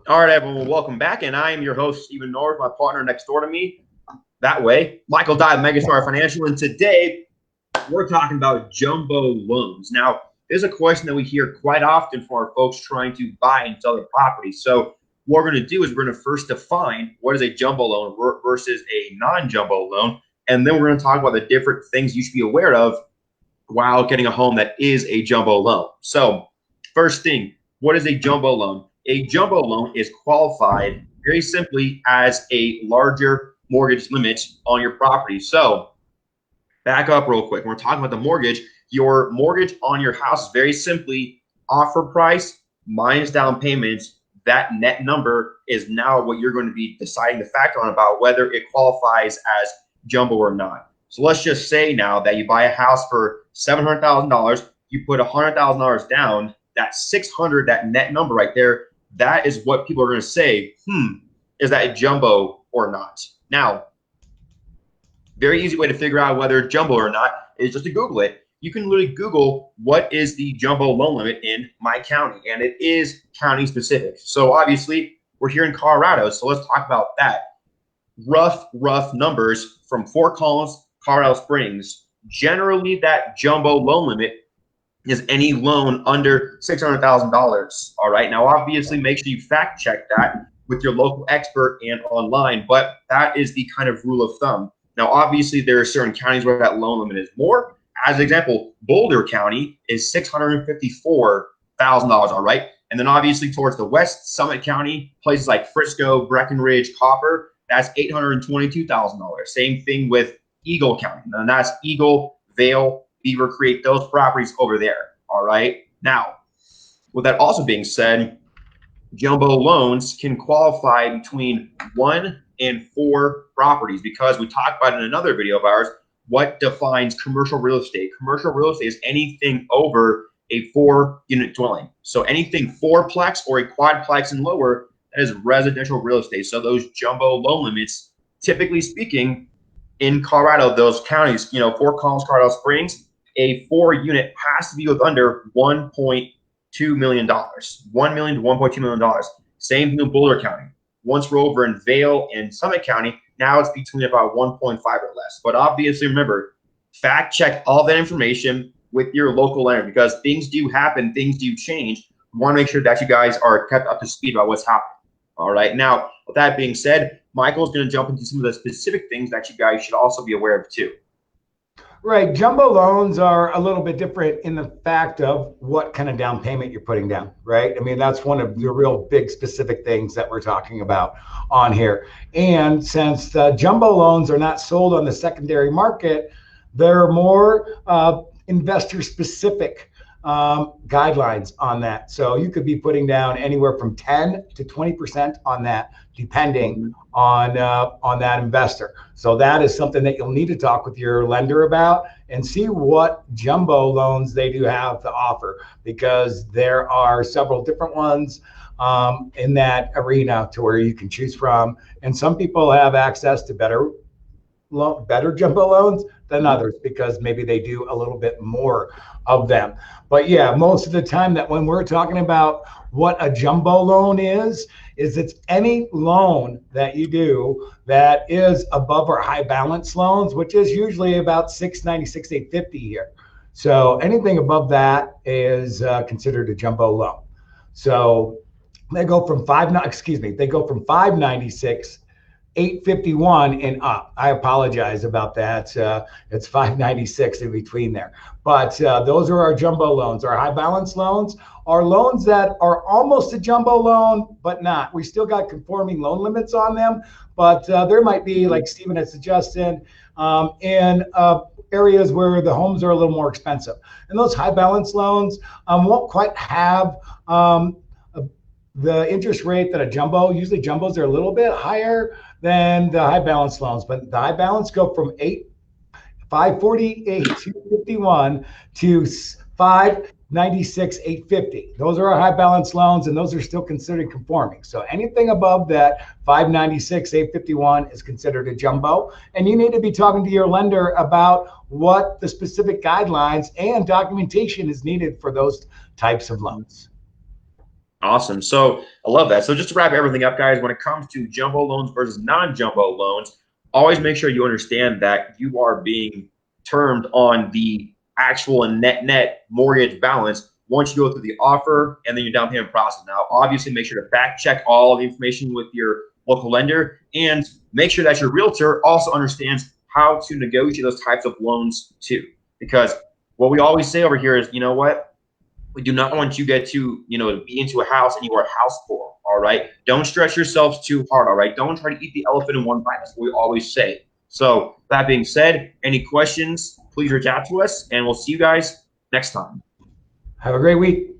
All right, everyone, welcome back. And I am your host, Stephen North, my partner next door to me, that way, Michael Dye, Megastar Financial. And today we're talking about jumbo loans. Now, this is a question that we hear quite often from our folks trying to buy and sell their property. So what we're going to do is we're going to first define what is a jumbo loan versus a non-jumbo loan. And then we're going to talk about the different things you should be aware of while getting a home that is a jumbo loan. So first thing, what is a jumbo loan? A jumbo loan is qualified very simply as a larger mortgage limit on your property. So back up real quick. When we're talking about the mortgage, your mortgage on your house is very simply offer price minus down payments. That net number is now what you're going to be deciding the factor on about whether it qualifies as jumbo or not. So let's just say now that you buy a house for $700,000, you put $100,000 down, that 600, that net number right there, that is what people are going to say, is that a jumbo or not? Now, very easy way to figure out whether it's jumbo or not is just to Google it. You can literally Google what is the jumbo loan limit in my county, and it is county specific. So obviously, we're here in Colorado, so let's talk about that. Rough numbers from Fort Collins, Colorado Springs. Generally, that jumbo loan limit is any loan under $600,000. All right. Now, obviously, make sure you fact check that with your local expert and online, but that is the kind of rule of thumb. Now, obviously, there are certain counties where that loan limit is more. As an example, Boulder County is $654,000. All right. And then obviously towards the west, Summit County, places like Frisco, Breckenridge, Copper, that's $822,000. Same thing with Eagle County. And that's Eagle, Vail, Beaver Creek, those properties over there. All right. Now, with that also being said, jumbo loans can qualify between 1 and 4 properties because we talked about in another video of ours what defines commercial real estate. Commercial real estate is anything over a 4-unit dwelling. So anything 4-plex or a quadplex and lower, that is residential real estate. So those jumbo loan limits, typically speaking, in Colorado, those counties, Fort Collins, Colorado Springs, a 4-unit has to be with under $1.2 million, $1 million to $1.2 million. Same thing in Boulder County. Once we're over in Vail and Summit County, now it's between about 1.5 or less. But obviously, remember, fact check all that information with your local lender because things do happen, things do change. We want to make sure that you guys are kept up to speed about what's happening. All right. Now, with that being said, Michael's going to jump into some of the specific things that you guys should also be aware of too. Right. Jumbo loans are a little bit different in the fact of what kind of down payment you're putting down, right? I mean, that's one of the real big specific things that we're talking about on here. And since jumbo loans are not sold on the secondary market, they're more investor specific guidelines on that. So you could be putting down anywhere from 10 to 20% on that, depending on that investor. So that is something that you'll need to talk with your lender about and see what jumbo loans they do have to offer, because there are several different ones in that arena to where you can choose from. And some people have access to better jumbo loans than others because maybe they do a little bit more of them. But yeah, most of the time that when we're talking about what a jumbo loan is it's any loan that you do that is above our high balance loans, which is usually about 696, 850 here. So anything above that is considered a jumbo loan. So they go from 596, 851 and up. I apologize about that. It's 596 in between there. But those are our jumbo loans. Our high balance loans are loans that are almost a jumbo loan, but not. We still got conforming loan limits on them, but there might be, like Stephen had suggested, in areas where the homes are a little more expensive. And those high balance loans won't quite have the interest rate that a jumbo. Usually jumbos are a little bit higher than the high balance loans, but the high balance go from 548, 251 to 596, 850. Those are our high balance loans, and those are still considered conforming. So anything above that 596, 851 is considered a jumbo, and you need to be talking to your lender about what the specific guidelines and documentation is needed for those types of loans. Awesome. So I love that. So just to wrap everything up, guys, when it comes to jumbo loans versus non-jumbo loans, always make sure you understand that you are being termed on the actual and net mortgage balance once you go through the offer and then your down payment process. Now, obviously, make sure to fact check all the information with your local lender and make sure that your realtor also understands how to negotiate those types of loans too. Because what we always say over here is, you know what? We do not want you to get to, be into a house and you are house poor. All right. Don't stress yourselves too hard. All right. Don't try to eat the elephant in one bite. That's what we always say. So that being said, any questions, please reach out to us and we'll see you guys next time. Have a great week.